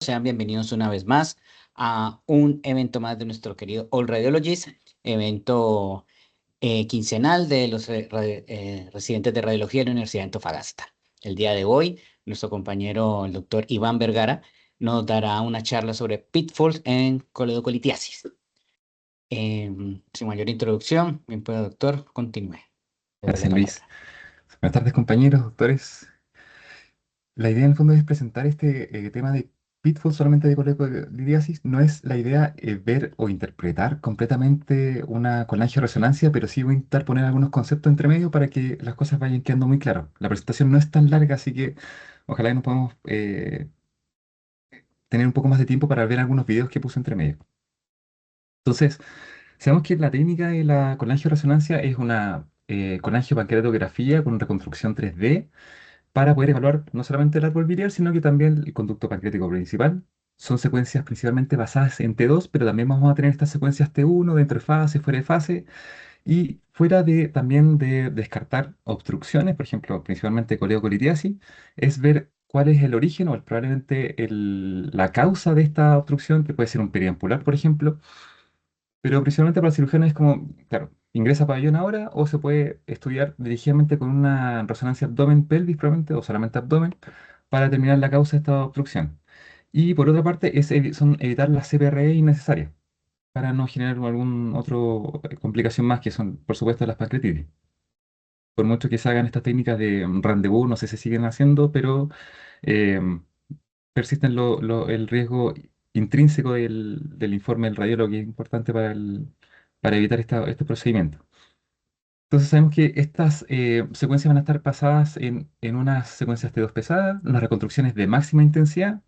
sean bienvenidos una vez más a un evento más de nuestro querido All Radiologists, evento quincenal de los residentes de radiología de la Universidad de Antofagasta. El día de hoy, nuestro compañero, el doctor Iván Vergara, nos dará una charla sobre pitfalls en coledocolitiasis. Sin mayor introducción, bien puede, doctor, continúe. Le doy la Gracias, Luis. palabra. Buenas tardes, compañeros, doctores. La idea en el fondo es presentar este tema de pitfall solamente de colecolitiasis. No es la idea ver o interpretar completamente una colangioresonancia, pero sí voy a intentar poner algunos conceptos entre medio para que las cosas vayan quedando muy claras. La presentación no es tan larga, así que ojalá que nos podamos tener un poco más de tiempo para ver algunos videos que puse entre medio. Entonces, sabemos que la técnica de la colangioresonancia es una colangiopancreatografía con reconstrucción 3D para poder evaluar no solamente el árbol biliar, sino que también el conducto pancreático principal. Son secuencias principalmente basadas en T2, pero también vamos a tener estas secuencias T1, dentro de fase, fuera de fase, y fuera de también de descartar obstrucciones, por ejemplo, principalmente coledocolitiasis, es ver cuál es el origen o probablemente la causa de esta obstrucción, que puede ser un periampular, por ejemplo, pero principalmente para cirujanos es como, claro, ingresa pabellón ahora o se puede estudiar dirigidamente con una resonancia abdomen-pelvis probablemente o solamente abdomen para determinar la causa de esta obstrucción. Y por otra parte es son evitar las CPRE innecesarias para no generar algún otro complicación más que son, por supuesto, las pancreatitis. Por mucho que se hagan estas técnicas de rendezvous, no sé si siguen haciendo, pero eh, persiste el riesgo intrínseco del informe del radiólogo, que es importante para evitar este procedimiento. Entonces sabemos que estas secuencias van a estar basadas en unas secuencias T2 pesadas, unas reconstrucciones de máxima intensidad,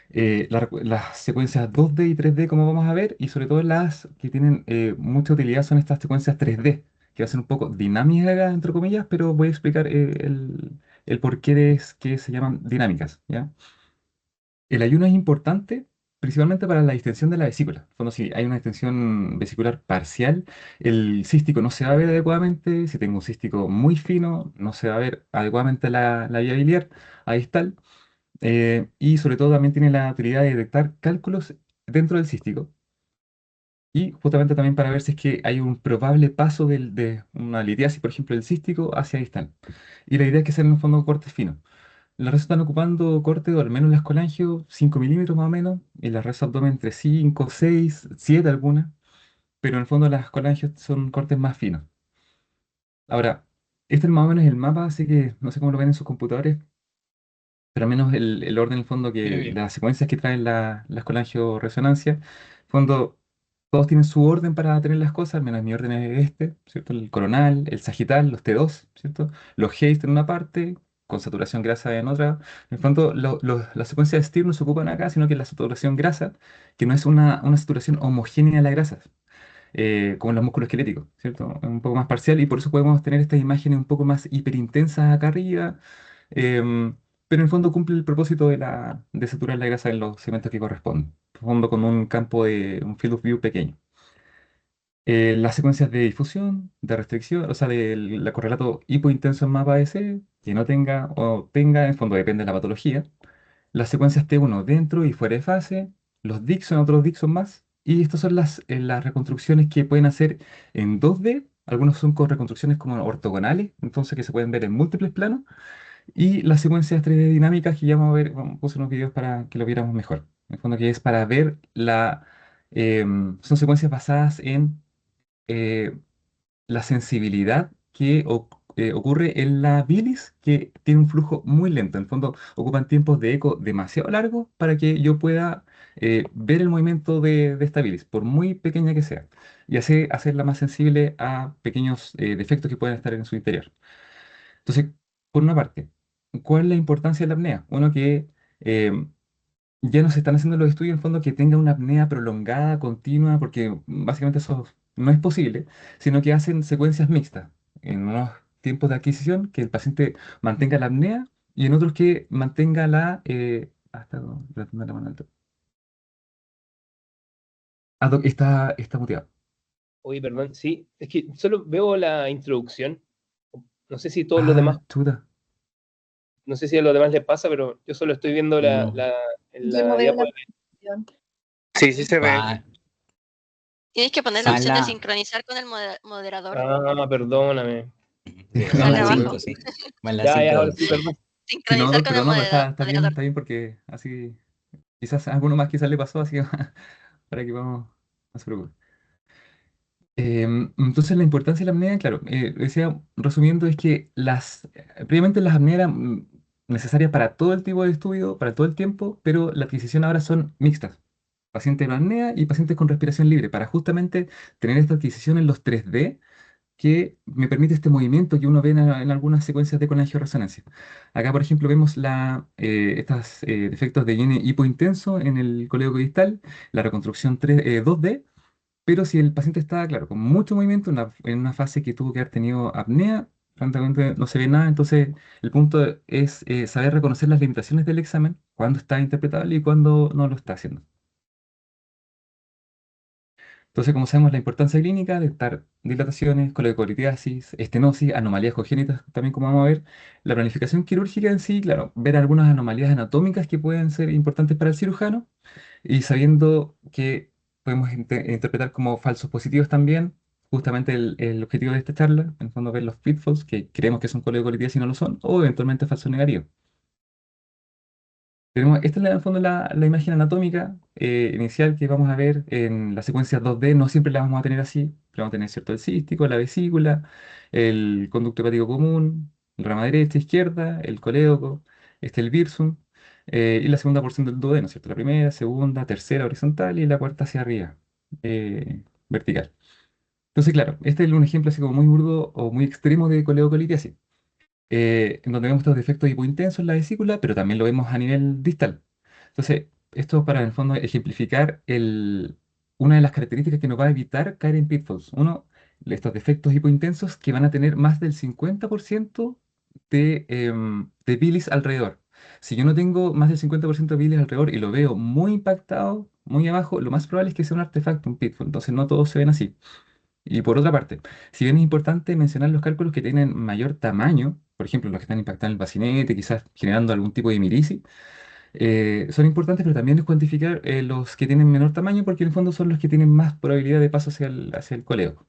las secuencias 2D y 3D como vamos a ver, y sobre todo las que tienen mucha utilidad son estas secuencias 3D, que va a ser un poco dinámicas, entre comillas, pero voy a explicar el por qué es que se llaman dinámicas, ¿ya? El ayuno es importante principalmente para la distensión de la vesícula. En el fondo, si hay una distensión vesicular parcial, el cístico no se va a ver adecuadamente. Si tengo un cístico muy fino, no se va a ver adecuadamente la vía biliar. Ahí está. Y sobre todo también tiene la utilidad de detectar cálculos dentro del cístico. Y justamente también para ver si es que hay un probable paso de una litiasis, por ejemplo, del cístico hacia distal. Y la idea es que sean en el fondo cortes finos. Las redes están ocupando corte, o al menos las colangio, 5 milímetros más o menos, y las redes abdomen entre 5, 6, 7 algunas, pero en el fondo las colangios son cortes más finos. Ahora, este es más o menos el mapa, así que no sé cómo lo ven en sus computadores, pero al menos el orden en el fondo Se ve que bien. las secuencias que traen las colangio-resonancias, en el fondo todos tienen su orden para tener las cosas, al menos mi orden es este, ¿cierto? El coronal, el sagital, los T2, ¿cierto? Los Hayes en una parte, con saturación grasa en otra. En el fondo, las secuencias de Stirn no se ocupan acá, sino que la saturación grasa, que no es una saturación homogénea de las grasas, como en los músculos esqueléticos, ¿cierto? Es un poco más parcial y por eso podemos tener estas imágenes un poco más hiperintensas acá arriba, em, pero en el fondo cumple el propósito de saturar la grasa en los segmentos que corresponden, en el fondo con un campo de un field of view pequeño. Las secuencias de difusión, de restricción, o sea, del correlato hipointenso en mapa AS, que no tenga o tenga, en el fondo depende de la patología. Las secuencias T1 dentro y fuera de fase, los Dixon, otros Dixon más, y estas son las reconstrucciones que pueden hacer en 2D. Algunos son con reconstrucciones como ortogonales, entonces que se pueden ver en múltiples planos, y las secuencias 3D dinámicas que ya vamos a ver, puse unos videos para que lo viéramos mejor. En el fondo que es para ver son secuencias basadas en eh, la sensibilidad que ocurre en la bilis, que tiene un flujo muy lento. En el fondo, ocupan tiempos de eco demasiado largos para que yo pueda ver el movimiento de esta bilis, por muy pequeña que sea, y así hacerla más sensible a pequeños defectos que pueden estar en su interior. Entonces, por una parte, ¿cuál es la importancia de la apnea? Uno que ya no se están haciendo los estudios en fondo que tenga una apnea prolongada, continua, porque básicamente eso no es posible, sino que hacen secuencias mixtas en unos tiempos de adquisición que el paciente mantenga la apnea y en otros que mantenga tratando la mano alta. Está muteado. Oye, perdón, sí, es que solo veo la introducción. No sé si todos los demás. Chuta. no sé si a los demás les pasa, pero yo solo estoy viendo No. en Yo no la veo diapo. la presentación. Sí, sí se ve. Va, Tienes que poner la opción de Sala. sincronizar con el moderador. Perdóname. Sí, va Sale en la abajo. 5, sí. Va en la Ya, 5. ahora sí, perdón. Sí, no, Sincronizar con pero el no, pero está bien, moderador. está bien porque así, quizás a alguno más quizás le pasó, así que para que vamos, no se preocupe. Entonces la importancia de la apnea, claro, decía, resumiendo, es que previamente las apneas eran necesarias para todo el tipo de estudio, para todo el tiempo, pero la adquisición ahora son mixtas. Pacientes con apnea y pacientes con respiración libre, para justamente tener esta adquisición en los 3D que me permite este movimiento que uno ve en algunas secuencias de colangioresonancia. Acá, por ejemplo, vemos estos defectos de hiene hipointenso en el colédoco distal, la reconstrucción 2D, pero si el paciente está, claro, con mucho movimiento, en una fase que tuvo que haber tenido apnea, francamente no se ve nada, entonces el punto es saber reconocer las limitaciones del examen, cuándo está interpretable y cuándo no lo está haciendo. Entonces, como sabemos, la importancia clínica de estar dilataciones, coledocolitiasis, estenosis, anomalías congénitas, también como vamos a ver, la planificación quirúrgica en sí, claro, ver algunas anomalías anatómicas que pueden ser importantes para el cirujano y sabiendo que podemos interpretar como falsos positivos también, justamente el objetivo de esta charla, en el fondo ver los pitfalls que creemos que son coledocolitiasis y no lo son, o eventualmente falsos negativos. Esta es en el fondo la imagen anatómica inicial que vamos a ver en las secuencias 2D. No siempre la vamos a tener así, pero vamos a tener cierto el cístico, la vesícula, el conducto hepático común, el rama derecha, izquierda, el colédoco, el virsum, y la segunda porción del duodeno, ¿cierto? La primera, segunda, tercera horizontal y la cuarta hacia arriba, vertical. Entonces, claro, este es un ejemplo así como muy burdo o muy extremo de coledocolitiasis en donde vemos estos defectos hipointensos en la vesícula, pero también lo vemos a nivel distal. Entonces, esto para en el fondo ejemplificar una de las características que nos va a evitar caer en pitfalls. Uno, estos defectos hipointensos que van a tener más del 50% de bilis alrededor. Si yo no tengo más del 50% de bilis alrededor y lo veo muy impactado, muy abajo, lo más probable es que sea un artefacto, un pitfall. Entonces, no todos se ven así. Y por otra parte, si bien es importante mencionar los cálculos que tienen mayor tamaño, por ejemplo, los que están impactando el bacinete, quizás generando algún tipo de hemirisis, son importantes, pero también es cuantificar los que tienen menor tamaño, porque en el fondo son los que tienen más probabilidad de paso hacia el coleo.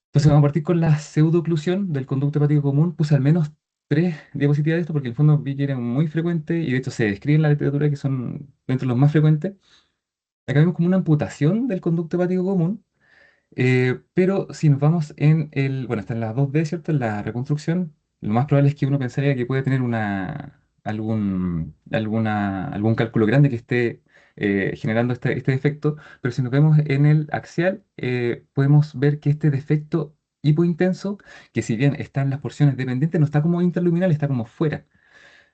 Entonces vamos a partir con la pseudooclusión del conducto hepático común. Puse al menos 3 diapositivas de esto, porque en el fondo vi que era muy frecuente, y de hecho se describe en la literatura que son dentro de los más frecuentes. Acá vemos como una amputación del conducto hepático común. Pero si nos vamos bueno, está en las 2D, ¿cierto? En la reconstrucción, lo más probable es que uno pensaría que puede tener algún cálculo grande que esté generando este defecto, pero si nos vemos en el axial, podemos ver que este defecto hipointenso, que si bien está en las porciones dependientes, no está como interluminal, está como fuera.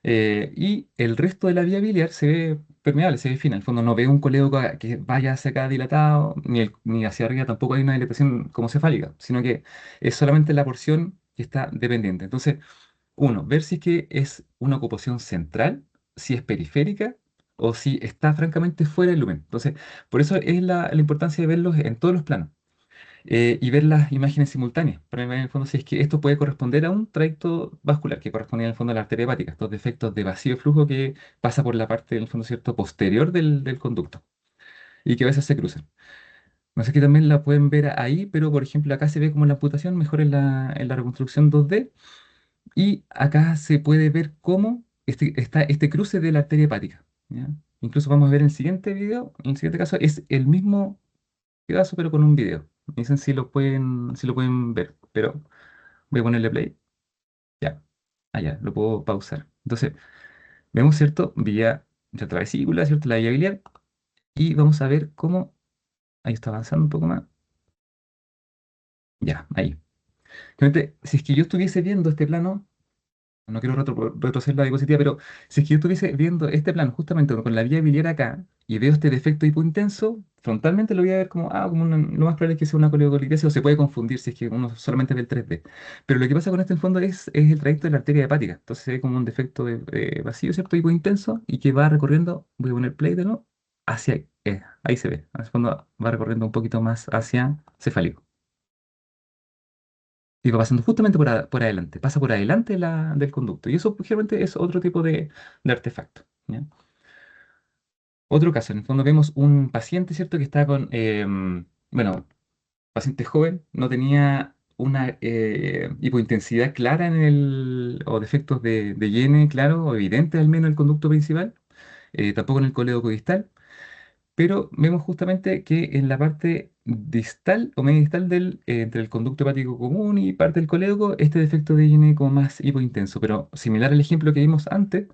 Y el resto de la vía biliar se ve permeable, se ve fina. En el fondo no veo un colédoco que vaya hacia acá dilatado, ni hacia arriba tampoco hay una dilatación como cefálica, sino que es solamente la porción que está dependiente. Entonces, uno, ver si es que es una ocupación central, si es periférica o si está francamente fuera del lumen. Entonces, por eso es la importancia de verlos en todos los planos y ver las imágenes simultáneas, para ver en el fondo si es que esto puede corresponder a un trayecto vascular, que corresponde en el fondo a la arteria hepática, estos defectos de vacío de flujo que pasa por la parte, en el fondo, cierto, posterior del conducto y que a veces se cruzan. No sé si también la pueden ver ahí, pero por ejemplo acá se ve como la amputación, mejor en la reconstrucción 2D, y acá se puede ver cómo está este cruce de la arteria hepática. ¿Ya? Incluso vamos a ver en el siguiente video, en el siguiente caso es el mismo pedazo, pero con un video. Me dicen si lo pueden ver, pero voy a ponerle play. Ya, allá, lo puedo pausar. Entonces, vemos, ¿cierto? ¿Cierto? La vesícula, ¿cierto? La vía biliar. Y vamos a ver cómo. Ahí está avanzando un poco más. Ya, ahí. Realmente, si es que yo estuviese viendo este plano, no quiero retroceder la diapositiva, pero si es que yo estuviese viendo este plano justamente con la vía biliar acá y veo este defecto hipointenso, frontalmente lo voy a ver lo más probable es que sea una coledocolitiasis o se puede confundir si es que uno solamente ve el 3D. Pero lo que pasa con esto en el fondo es el trayecto de la arteria hepática. Entonces se ve como un defecto de vacío, ¿cierto? Hipointenso y que va recorriendo, voy a poner play de nuevo, hacia ahí. Ahí se ve. En el fondo va recorriendo un poquito más hacia cefálico. y va pasando justamente por adelante, pasa por adelante del conducto. Y eso pues, generalmente es otro tipo de artefacto. ¿Ya? Otro caso, en el fondo vemos un paciente, ¿cierto? Que está con, bueno, paciente joven, no tenía una hipointensidad clara o defectos de higiene, claro, o evidentes al menos en el conducto principal, tampoco en el colédoco distal, pero vemos justamente que en la parte distal o media distal entre el conducto hepático común y parte del colédoco, este defecto de higiene como más hipointenso, pero similar al ejemplo que vimos antes,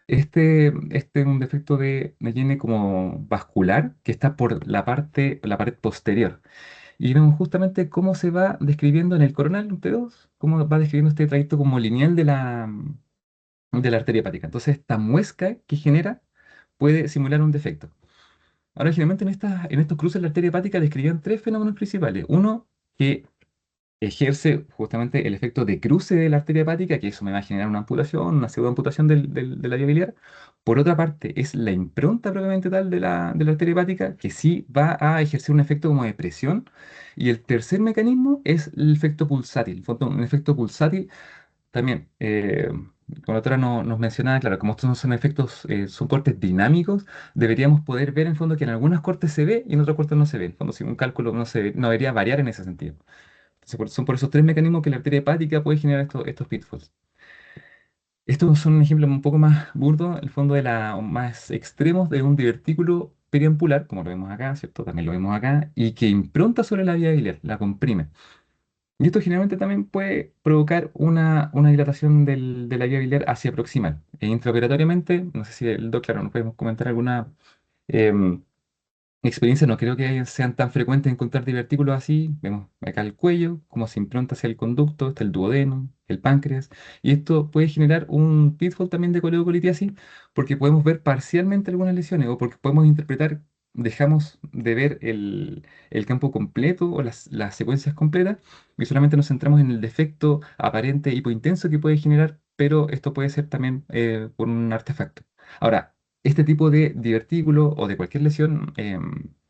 este es un defecto de higiene como vascular que está por la pared posterior. Y vemos justamente cómo se va describiendo en el coronal T2, cómo va describiendo este trayecto como lineal de la arteria hepática. Entonces, esta muesca que genera puede simular un defecto. Ahora, generalmente en estos cruces de la arteria hepática describían tres fenómenos principales. Uno, que ejerce justamente el efecto de cruce de la arteria hepática, que eso me va a generar una amputación, una pseudoamputación de la vía biliar. Por otra parte, es la impronta propiamente tal de la arteria hepática, que sí va a ejercer un efecto como de presión. Y el tercer mecanismo es el efecto pulsátil. En fondo, un efecto pulsátil también, como la otra nos mencionaba, claro, como estos no son efectos, son cortes dinámicos, deberíamos poder ver en fondo que en algunas cortes se ve y en otras cortes no se ve. En fondo, si un cálculo no se ve, no debería variar en ese sentido. Entonces, son por esos tres mecanismos que la arteria hepática puede generar estos pitfalls. Estos son un ejemplo un poco más burdo, el fondo más extremos de un divertículo periampular, como lo vemos acá, ¿cierto? También lo vemos acá, y que impronta sobre la vía biliar, la comprime. Y esto generalmente también puede provocar una dilatación de la vía biliar hacia proximal. E intraoperatoriamente, no sé si el doctor, claro, nos podemos comentar alguna em, experiencia, no creo que sean tan frecuentes encontrar divertículos así. Vemos acá el cuello, cómo se impronta hacia el conducto, está el duodeno, el páncreas. Y esto puede generar un pitfall también de coledocolitiasis, porque podemos ver parcialmente algunas lesiones o porque podemos interpretar, dejamos de ver el campo completo o las secuencias completas y solamente nos centramos en el defecto aparente hipointenso que puede generar, pero esto puede ser también por un artefacto. Ahora, este tipo de divertículo o de cualquier lesión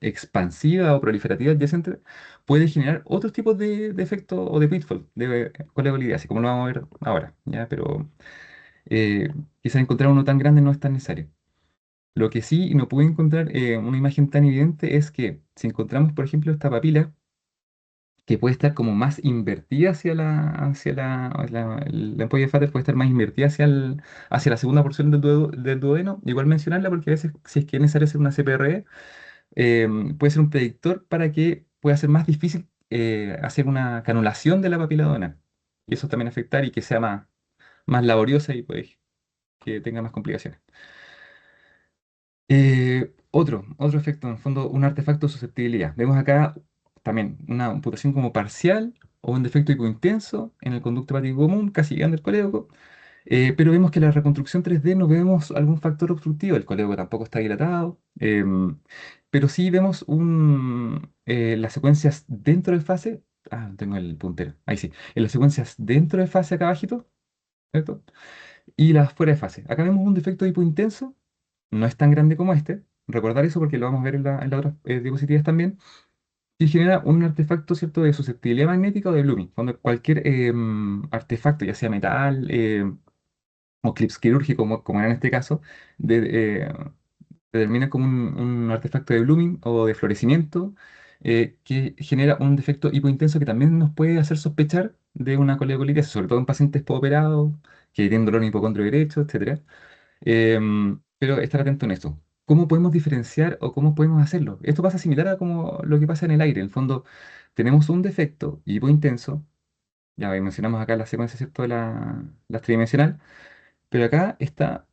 expansiva o proliferativa adyacente puede generar otros tipos de efecto o de pitfall, de coleolidiasis, como lo vamos a ver ahora, ¿ya? Pero eh, quizás encontrar uno tan grande no es tan necesario. Lo que sí no pude encontrar una imagen tan evidente es que si encontramos, por ejemplo, esta papila que puede estar como más invertida la ampolla de Vater puede estar más invertida hacia la segunda porción del duodeno. Igual mencionarla porque a veces, si es que es necesario hacer una CPRE, puede ser un predictor para que pueda ser más difícil hacer una canulación de la papila duodenal. Y eso también afectar y que sea más laboriosa y pues, que tenga más complicaciones. Otro efecto, en el fondo, un artefacto de susceptibilidad. Vemos acá también una amputación como parcial o un defecto hipointenso en el conducto hepático común, casi llegando al colédoco. Pero vemos que la reconstrucción 3D no vemos algún factor obstructivo. El colédoco tampoco está dilatado. Pero sí vemos las secuencias dentro de fase. Ah, tengo el puntero. Ahí sí. En las secuencias dentro de fase acá abajito, ¿cierto? Y las fuera de fase. Acá vemos un defecto hipointenso no es tan grande como este. Recordar eso porque lo vamos a ver en las otras diapositivas también. Y genera un artefacto, ¿cierto?, de susceptibilidad magnética o de blooming. Cuando cualquier artefacto, ya sea metal o clips quirúrgico, como era en este caso, determina como un artefacto de blooming o de florecimiento que genera un defecto hipointenso que también nos puede hacer sospechar de una coleocolitis, sobre todo en pacientes postoperados que tienen dolor en hipocondrio derecho, etcétera. Pero estar atento en esto. ¿Cómo podemos diferenciar o cómo podemos hacerlo? Esto pasa similar a como lo que pasa en el aire. En el fondo, tenemos un defecto hipointenso. Ya mencionamos acá la secuencia, ¿cierto? De la tridimensional. Pero acá está,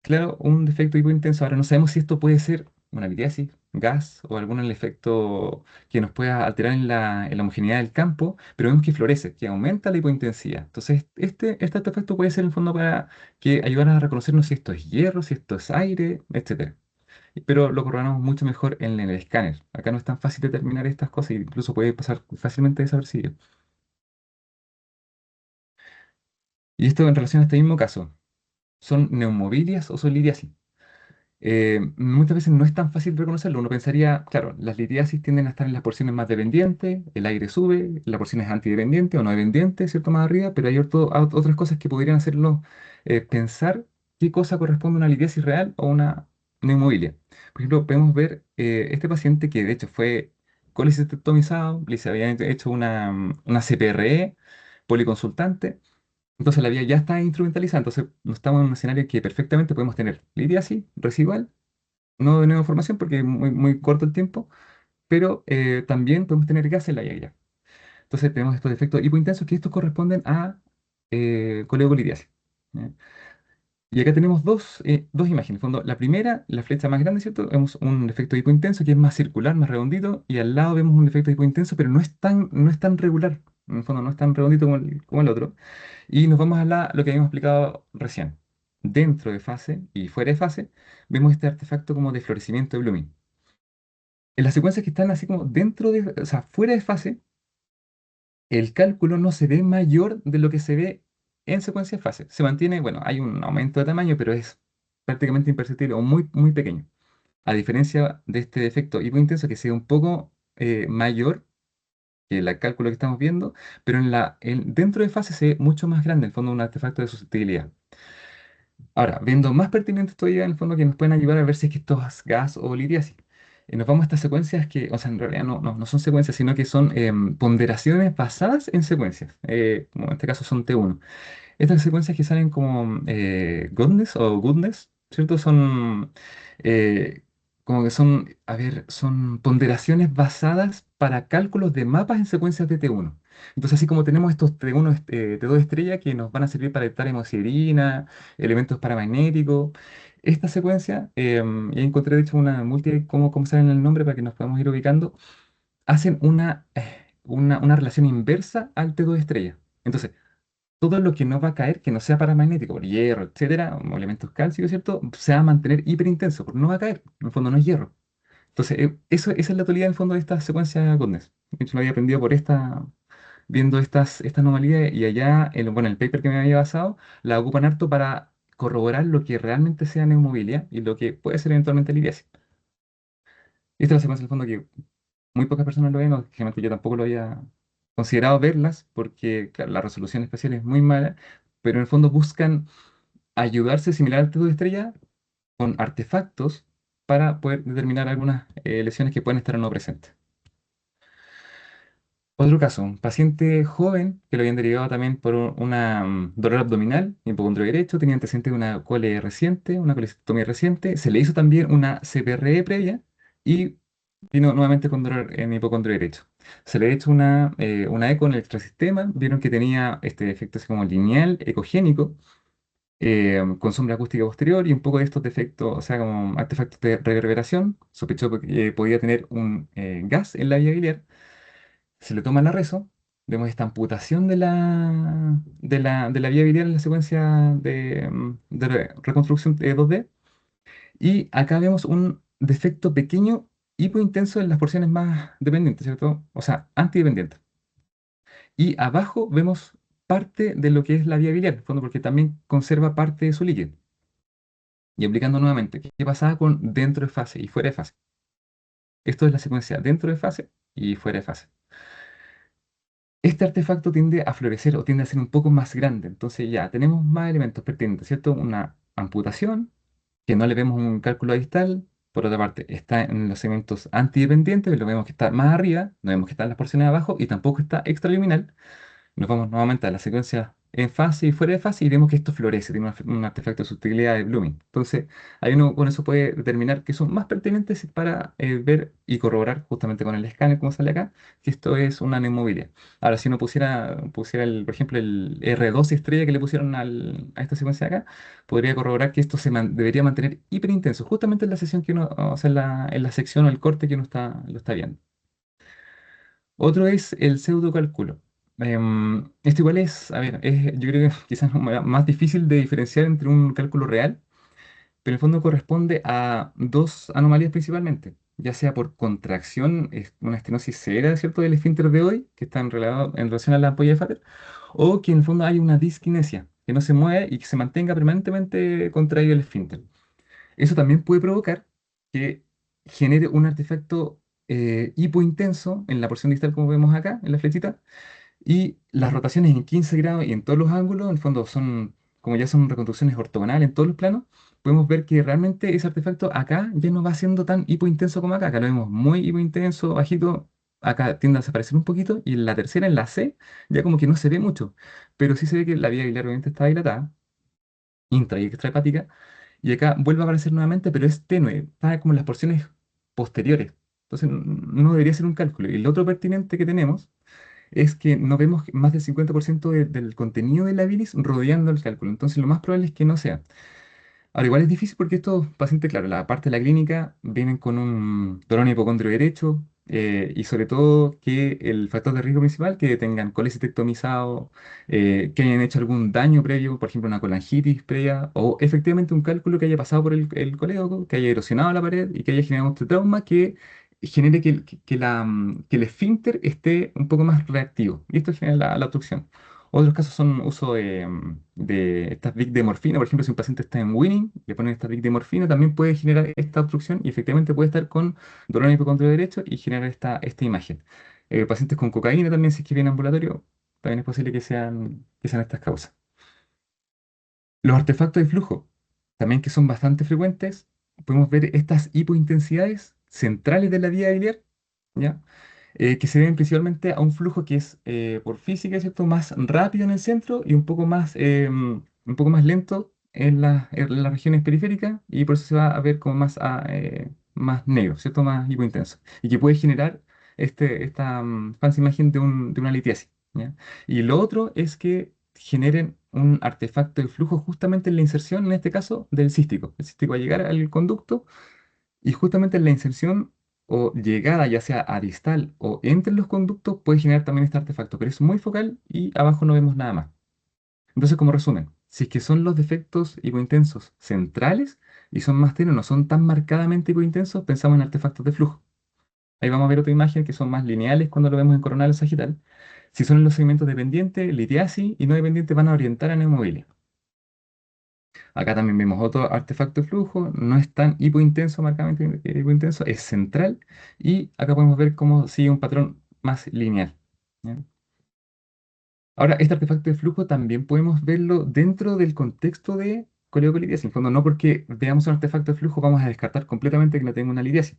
claro, un defecto hipointenso. Ahora no sabemos si esto puede ser una litiasis, gas o algún efecto que nos pueda alterar en la homogeneidad del campo, pero vemos que florece, que aumenta la hipointensidad. Entonces, este artefacto puede ser en el fondo para que ayudar a reconocernos si esto es hierro, si esto es aire, etcétera. Pero lo corroboramos mucho mejor en el escáner. Acá no es tan fácil determinar estas cosas, e incluso puede pasar fácilmente desapercibido. Y esto en relación a este mismo caso, ¿son neumovilias o son litiasis? muchas veces no es tan fácil reconocerlo. Uno pensaría, claro, las litiasis tienden a estar en las porciones más dependientes, el aire sube, la porción es antidependiente o no dependiente, ¿cierto? Más arriba, pero hay otras cosas que podrían hacernos pensar qué cosa corresponde a una litiasis real o una inmovilia. Por ejemplo, podemos ver este paciente que de hecho fue colicectomizado, le se había hecho una CPRE policonsultante. Entonces la vía ya está instrumentalizada, entonces no estamos en un escenario que perfectamente podemos tener litiasis residual, no de nueva formación porque es muy corto el tiempo, pero también podemos tener gas en la yaya. Entonces tenemos estos efectos hipointensos que estos corresponden a coleocolitiasis. ¿Ya? Y acá tenemos dos imágenes. En el fondo, la primera, la flecha más grande, ¿cierto? Vemos un efecto hipointenso que es más circular, más redondito, y al lado vemos un efecto hipointenso, pero no es tan regular. En el fondo, no es tan redondito como el otro. Y nos vamos a lo que habíamos explicado recién. Dentro de fase y fuera de fase, vemos este artefacto como de florecimiento de blooming. En las secuencias que están así como o sea, fuera de fase, el cálculo no se ve mayor de lo que se ve en secuencia de fase. Se mantiene, bueno, hay un aumento de tamaño, pero es prácticamente imperceptible o muy, muy pequeño. A diferencia de este defecto hipointenso que se ve un poco mayor que el cálculo que estamos viendo, pero dentro de fase se ve mucho más grande, en el fondo un artefacto de susceptibilidad. Ahora, viendo más pertinente todavía, en el fondo, que nos pueden ayudar a ver si es que esto es gas o litiasis. Nos vamos a estas secuencias que, o sea, en realidad no son secuencias, sino que son ponderaciones basadas en secuencias, como en este caso son T1. Estas secuencias que salen como goodness o goodness, ¿cierto? Son como que son, a ver, son ponderaciones basadas para cálculos de mapas en secuencias de T1. Entonces, así como tenemos estos T1, T2 estrella que nos van a servir para detectar hemosiderina, elementos paramagnéticos, esta secuencia, y encontré de hecho una multi, cómo sale en el nombre para que nos podamos ir ubicando, hacen una relación inversa al T2 estrella. Entonces, todo lo que no va a caer, que no sea paramagnético, por hierro, etcétera, o elementos cálcicos, ¿cierto? Se va a mantener hiperintenso, porque no va a caer, en el fondo no es hierro. Entonces, esa es la utilidad en el fondo de esta secuencia Goodness. De hecho, lo había aprendido viendo esta anomalía y allá, bueno, el paper que me había basado, la ocupan harto para corroborar lo que realmente sea neumobilia y lo que puede ser eventualmente lidiasis. Esta es la secuencia en el fondo que muy pocas personas lo ven, o generalmente yo tampoco lo había considerado verlas, porque claro, la resolución espacial es muy mala, pero en el fondo buscan ayudarse similar al tipo de estrella con artefactos para poder determinar algunas lesiones que pueden estar o no presentes. Otro caso, un paciente joven que lo habían derivado también por una dolor abdominal, hipocondrio derecho, tenía antecedente de una cole reciente, una colectomía reciente, se le hizo también una CPRE previa y vino nuevamente con dolor en hipocondrio derecho. Se le ha hecho una eco en el extrasistema, vieron que tenía este efecto así como lineal, ecogénico, con sombra acústica posterior y un poco de estos defectos, o sea, como artefactos de reverberación. Sospechó que podía tener un gas en la vía biliar. Se le toma la reso, vemos esta amputación de la vía biliar en la secuencia de reconstrucción 2D. Y acá vemos un defecto pequeño, hipointenso en las porciones más dependientes, ¿cierto? O sea, antidependientes. Y abajo vemos parte de lo que es la vía biliar, en el fondo, porque también conserva parte de su líquido. Y aplicando nuevamente, ¿qué pasaba con dentro de fase y fuera de fase? Esto es la secuencia dentro de fase y fuera de fase. Este artefacto tiende a florecer o tiende a ser un poco más grande. Entonces ya tenemos más elementos pertinentes, ¿cierto? Una amputación, que no le vemos un cálculo distal. Por otra parte, está en los segmentos antidependientes, lo vemos que está más arriba, no vemos que está en las porciones de abajo y tampoco está extraluminal. Nos vamos nuevamente a la secuencia en fase y fuera de fase y vemos que esto florece, tiene un artefacto de susceptibilidad de blooming. Entonces, ahí uno con eso puede determinar que son más pertinentes para ver y corroborar justamente con el escáner, como sale acá, que esto es una neumovilia. Ahora, si uno pusiera por ejemplo, el R2 estrella que le pusieron a esta secuencia de acá, podría corroborar que esto debería mantener hiperintenso, justamente en la sesión que uno, o sea, en la sección o el corte que uno lo está viendo. Otro es el pseudocálculo. Esto igual es, a ver, yo creo que quizás más difícil de diferenciar entre un cálculo real, pero en el fondo corresponde a dos anomalías principalmente, ya sea por contracción, una estenosis severa, ¿cierto?, del esfínter de hoy, que está en relación a la ampolla de Fater, o que en el fondo hay una disquinesia, que no se mueve y que se mantenga permanentemente contraído el esfínter. Eso también puede provocar que genere un artefacto hipointenso en la porción distal, como vemos acá, en la flechita, y las rotaciones en 15 grados y en todos los ángulos, en el fondo son, como ya son reconstrucciones ortogonales en todos los planos, podemos ver que realmente ese artefacto acá ya no va siendo tan hipointenso como acá. Acá lo vemos muy hipointenso, bajito, acá tiende a desaparecer un poquito, y en la tercera, en la C, ya como que no se ve mucho, pero sí se ve que la vía biliar obviamente está dilatada, intra y extrahepática, y acá vuelve a aparecer nuevamente, pero es tenue, está como en las porciones posteriores. Entonces no debería ser un cálculo. Y lo otro pertinente que tenemos es que no vemos más del 50% del contenido de la bilis rodeando el cálculo. Entonces lo más probable es que no sea. Ahora, igual es difícil porque estos pacientes, claro, la parte de la clínica vienen con un dolor en hipocondrio derecho, y sobre todo que el factor de riesgo principal, que tengan colecistectomizado, que hayan hecho algún daño previo, por ejemplo, una colangitis previa, o efectivamente un cálculo que haya pasado por el colédoco, que haya erosionado la pared y que haya generado este trauma que genere que el esfínter esté un poco más reactivo. Y esto genera la obstrucción. Otros casos son uso de estas VIC de morfina. Por ejemplo, si un paciente está en Winning, le ponen esta VIC de morfina, también puede generar esta obstrucción y efectivamente puede estar con dolor en el hipocondrio derecho y generar esta imagen. Pacientes con cocaína también, si es que viene ambulatorio, también es posible que sean estas causas. Los artefactos de flujo, también que son bastante frecuentes, podemos ver estas hipointensidades centrales de la vía biliar, ¿ya? Que se deben principalmente a un flujo que es, por física, ¿cierto?, más rápido en el centro y un poco más lento en las regiones periféricas, y por eso se va a ver como más negro, ¿cierto?, más hipointenso, y que puede generar esta falsa imagen de una litiasis, ¿ya? Y lo otro es que generen un artefacto de flujo justamente en la inserción, en este caso, del cístico. El cístico va a llegar al conducto y justamente en la inserción o llegada, ya sea a distal o entre los conductos, puede generar también este artefacto, pero es muy focal y abajo no vemos nada más. Entonces, como resumen, si es que son los defectos hipointensos centrales y son más tenues, no son tan marcadamente hipointensos, pensamos en artefactos de flujo. Ahí vamos a ver otra imagen que son más lineales cuando lo vemos en coronal o sagital. Si son en los segmentos dependientes, litiasis, y no dependientes, van a orientar a neumobilia. Acá también vemos otro artefacto de flujo, no es tan hipointenso, marcadamente hipointenso, es central, y acá podemos ver cómo sigue un patrón más lineal, ¿ya? Ahora, este artefacto de flujo también podemos verlo dentro del contexto de coleocolitis. En fondo, no porque veamos un artefacto de flujo vamos a descartar completamente que no tenga una litiasis.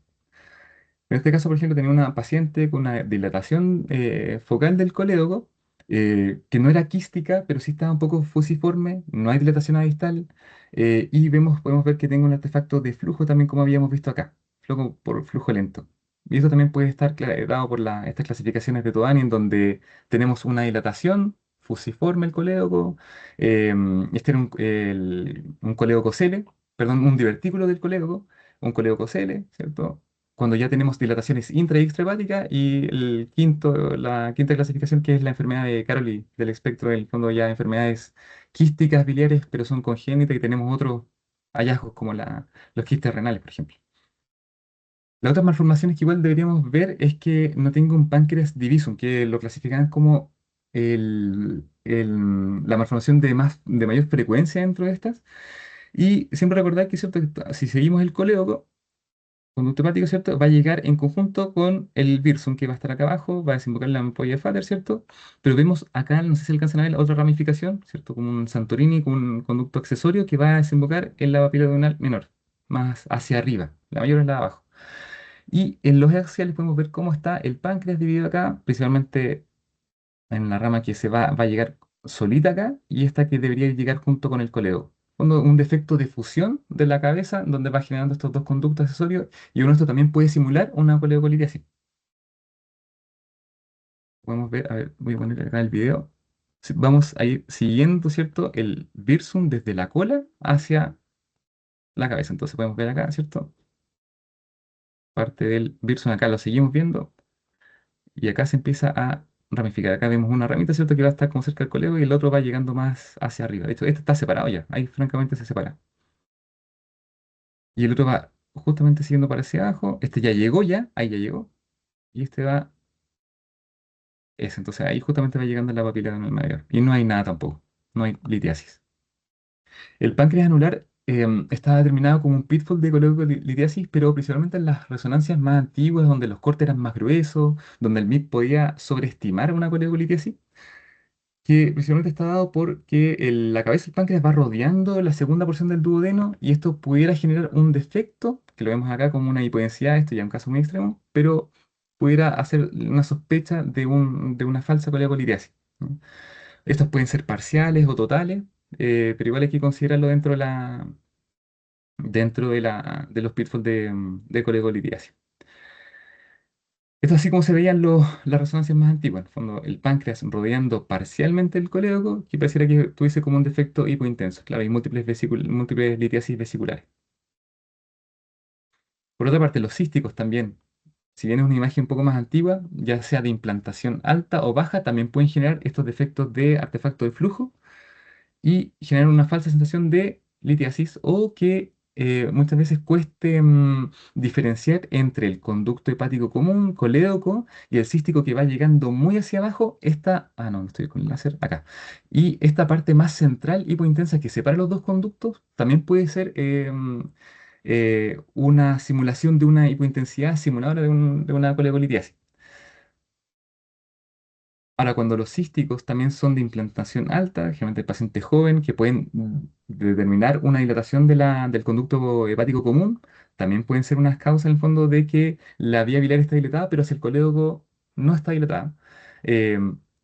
En este caso, por ejemplo, tenía una paciente con una dilatación focal del colédoco, que no era quística, pero sí estaba un poco fusiforme, no hay dilatación distal, y podemos ver que tengo un artefacto de flujo también, como habíamos visto acá, flujo por flujo lento. Y eso también puede estar dado por estas clasificaciones de Todani, en donde tenemos una dilatación fusiforme el colédoco, este era un colédoco cele, perdón, un divertículo del colédoco, un colédoco cele, ¿cierto? Cuando ya tenemos dilataciones intra y extrahepáticas, y la quinta clasificación, que es la enfermedad de Caroli del espectro, del fondo ya enfermedades quísticas biliares, pero son congénitas, y tenemos otros hallazgos como los quistes renales, por ejemplo. Las otras malformaciones que igual deberíamos ver es que no tengo un páncreas divisum, que lo clasifican como la malformación de mayor frecuencia dentro de estas. Y siempre recordar que es cierto que si seguimos el colédoco, conducto hepático, ¿cierto? Va a llegar en conjunto con el Wirsum, que va a estar acá abajo, va a desembocar en la ampolla de Fater, ¿cierto? Pero vemos acá, no sé si alcanzan a ver, otra ramificación, ¿cierto? Como un Santorini, como un conducto accesorio que va a desembocar en la papila duodenal menor, más hacia arriba. La mayor es la de abajo. Y en los axiales podemos ver cómo está el páncreas dividido acá, principalmente en la rama que va a llegar solita acá, y esta que debería llegar junto con el coledo. Un defecto de fusión de la cabeza, donde va generando estos dos conductos accesorios, y uno de estos también puede simular una coledocolitiasis. Podemos ver, a ver, voy a poner acá el video. Vamos a ir siguiendo, ¿cierto?, el Wirsum desde la cola hacia la cabeza. Entonces podemos ver acá, ¿cierto? Parte del Wirsum acá lo seguimos viendo, y acá se empieza a ramificar. Acá vemos una ramita, ¿cierto?, que va a estar como cerca del coledo, y el otro va llegando más hacia arriba. De hecho, este está separado ya. Ahí francamente se separa. Y el otro va justamente siguiendo para hacia abajo. Este ya llegó ya, ahí ya llegó. Y este va, ese. Entonces ahí justamente va llegando la papila renal mayor. Y no hay nada tampoco. No hay litiasis. El páncreas anular está determinado como un pitfall de coleolitiasis, pero principalmente en las resonancias más antiguas, donde los cortes eran más gruesos, donde el MIP podía sobreestimar una coleolitiasis, que principalmente está dado porque la cabeza del páncreas va rodeando la segunda porción del duodeno y esto pudiera generar un defecto, que lo vemos acá como una hipodensidad, esto ya es un caso muy extremo, pero pudiera hacer una sospecha de una falsa coleolitiasis, ¿no? Estos pueden ser parciales o totales, pero igual hay que considerarlo dentro de los pitfalls de coleolitiasis. Esto es así como se veían las resonancias más antiguas. En el fondo, el páncreas rodeando parcialmente el colédoco, que pareciera que tuviese como un defecto hipointenso. Claro, hay múltiples litiasis vesiculares. Por otra parte, los císticos también, si bien es una imagen un poco más antigua, ya sea de implantación alta o baja, también pueden generar estos defectos de artefacto de flujo y generar una falsa sensación de litiasis o que muchas veces cueste diferenciar entre el conducto hepático común, colédoco, y el cístico que va llegando muy hacia abajo, no estoy con el láser, acá. Y esta parte más central, hipointensa, que separa los dos conductos, también puede ser una simulación de una hipointensidad simuladora de una colegolitiasis. Ahora, cuando los císticos también son de implantación alta, generalmente el paciente joven, que pueden determinar una dilatación del conducto hepático común, también pueden ser unas causas en el fondo de que la vía biliar está dilatada, pero si el colédoco no está dilatada. Eh,